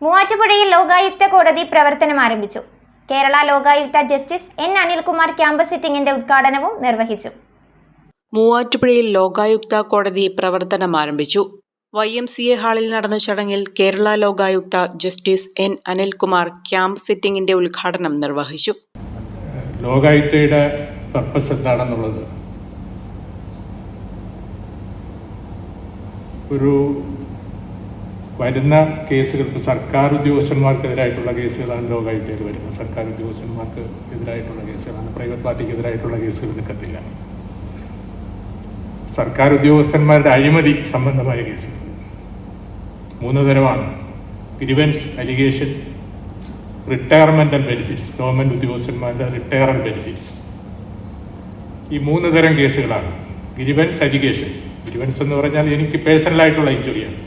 മൂവാറ്റുപുഴയിൽ ലോകായുക്ത കോടതി പ്രവർത്തനം ആരംഭിച്ചു. Kerala Lokayukta justice N Anilkumar campus സിറ്റിംഗിന്റെ ഉദ്ഘാടനവും നിർവഹിച്ചു. മൂവാറ്റുപുഴയിൽ ലോകായുക്ത കോടതി പ്രവർത്തനം ആരംഭിച്ചു. YMCA ഹാളിൽ നടന്ന ചടങ്ങിൽ Kerala Lokayukta justice N Anilkumar camp സിറ്റിംഗിന്റെ ഉദ്ഘാടനം നിർവഹിച്ചു. ലോകായുക്തയുടെ പർപ്പസ് എന്താണെന്നുള്ളത് ഒരു വരുന്ന കേസുകൾ, സർക്കാർ ഉദ്യോഗസ്ഥന്മാർക്കെതിരായിട്ടുള്ള കേസുകളാണ് ലോകായുക്തയിൽ വരുന്നത്. സർക്കാർ ഉദ്യോഗസ്ഥന്മാർക്ക് എതിരായിട്ടുള്ള കേസുകളാണ്. പ്രൈവറ്റ് പാർട്ടിക്ക് എതിരായിട്ടുള്ള കേസുകൾ നിൽക്കത്തില്ല. സർക്കാർ ഉദ്യോഗസ്ഥന്മാരുടെ അഴിമതി സംബന്ധമായ കേസുകൾ 3 തരമാണ്: ഗ്രീവൻസ്, അലിഗേഷൻ, റിട്ടയർമെൻ്റൽ ബെനിഫിറ്റ്സ്. ഗവൺമെൻറ് ഉദ്യോഗസ്ഥന്മാരുടെ റിട്ടയറൽ ബെനിഫിറ്റ്സ്. ഈ 3 തരം കേസുകളാണ്. Grievance, allegation. ഗ്രീവൻസ് എന്ന് പറഞ്ഞാൽ എനിക്ക് പേഴ്സണലായിട്ടുള്ള ഇഞ്ചുറിയാണ്.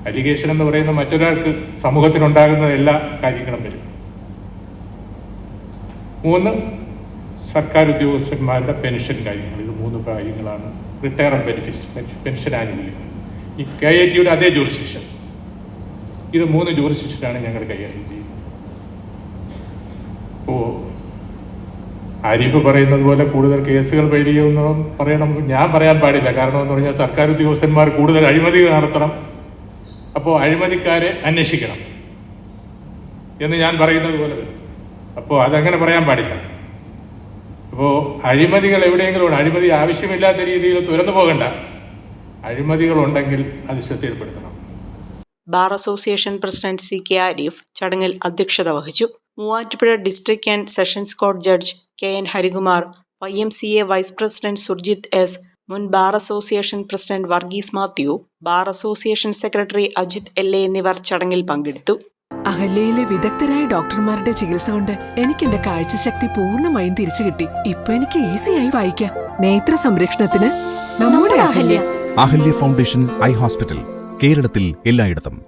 അലിഗേഷൻ എന്ന് പറയുന്ന മറ്റൊരാൾക്ക് സമൂഹത്തിനുണ്ടാകുന്ന എല്ലാ കാര്യങ്ങളും വരും. 3 സർക്കാർ ഉദ്യോഗസ്ഥന്മാരുടെ പെൻഷൻ കാര്യങ്ങൾ. ഇത് 3 കാര്യങ്ങളാണ് റിട്ടയറൽ ബെനിഫിറ്റ്സ്, പെൻഷൻ ആനുകൂല്യങ്ങൾ. ഈ KIT അതേ ജൂറിസ്ഡിക്ഷൻ. ഇത് 3 ജൂറിസ്ഡിക്ഷനാണ് ഞങ്ങൾ കൈകാര്യം ചെയ്യുന്നത്. ഇപ്പോൾ ആരിഫ് പറയുന്നത് പോലെ കൂടുതൽ കേസുകൾ ഫയൽ ചെയ്യുമെന്ന് പറയണം, ഞാൻ പറയാൻ പാടില്ല. കാരണം എന്ന് പറഞ്ഞാൽ സർക്കാർ ഉദ്യോഗസ്ഥന്മാർ കൂടുതൽ അഴിമതി നടത്തണം, അപ്പോൾ അഴിമതിക്കാരെ അന്വേഷിക്കണം എന്ന് ഞാൻ പറയുന്നത് പോലെ വരും. അപ്പോൾ അതങ്ങനെ പറയാൻ പാടില്ല. അപ്പോൾ അഴിമതികൾ എവിടെയെങ്കിലും അഴിമതി ആവശ്യമില്ലാത്ത രീതിയിൽ തുറന്നു പോകണ്ട. അഴിമതികളുണ്ടെങ്കിൽ അത് ശ്രദ്ധയിൽപ്പെടുത്തണം. Bar association president CK Arif ചടങ്ങിൽ അധ്യക്ഷത വഹിച്ചു. മൂവാറ്റുപുഴ ഡിസ്ട്രിക്ട് ആൻഡ് സെഷൻസ് കോടതി judge KN Harikumar, YMCA vice president Surjith S, മുൻ bar association president Varghese Mathew, bar association secretary Ajith LA എന്നിവർ ചടങ്ങിൽ പങ്കെടുത്തു. അഹല്യയിലെ വിദഗ്ധരായ ഡോക്ടർമാരുടെ ചികിത്സ കൊണ്ട് എനിക്ക് എന്റെ കാഴ്ചശക്തി പൂർണ്ണമായും തിരിച്ചു കിട്ടി. ഇപ്പൊ എനിക്ക് ഈസിയായി വായിക്കാം. നേത്ര സംരക്ഷണത്തിന് നമ്മുടെ Ahalya. Ahalya foundation eye hospital, കേരളത്തിൽ എല്ലായിടത്തും.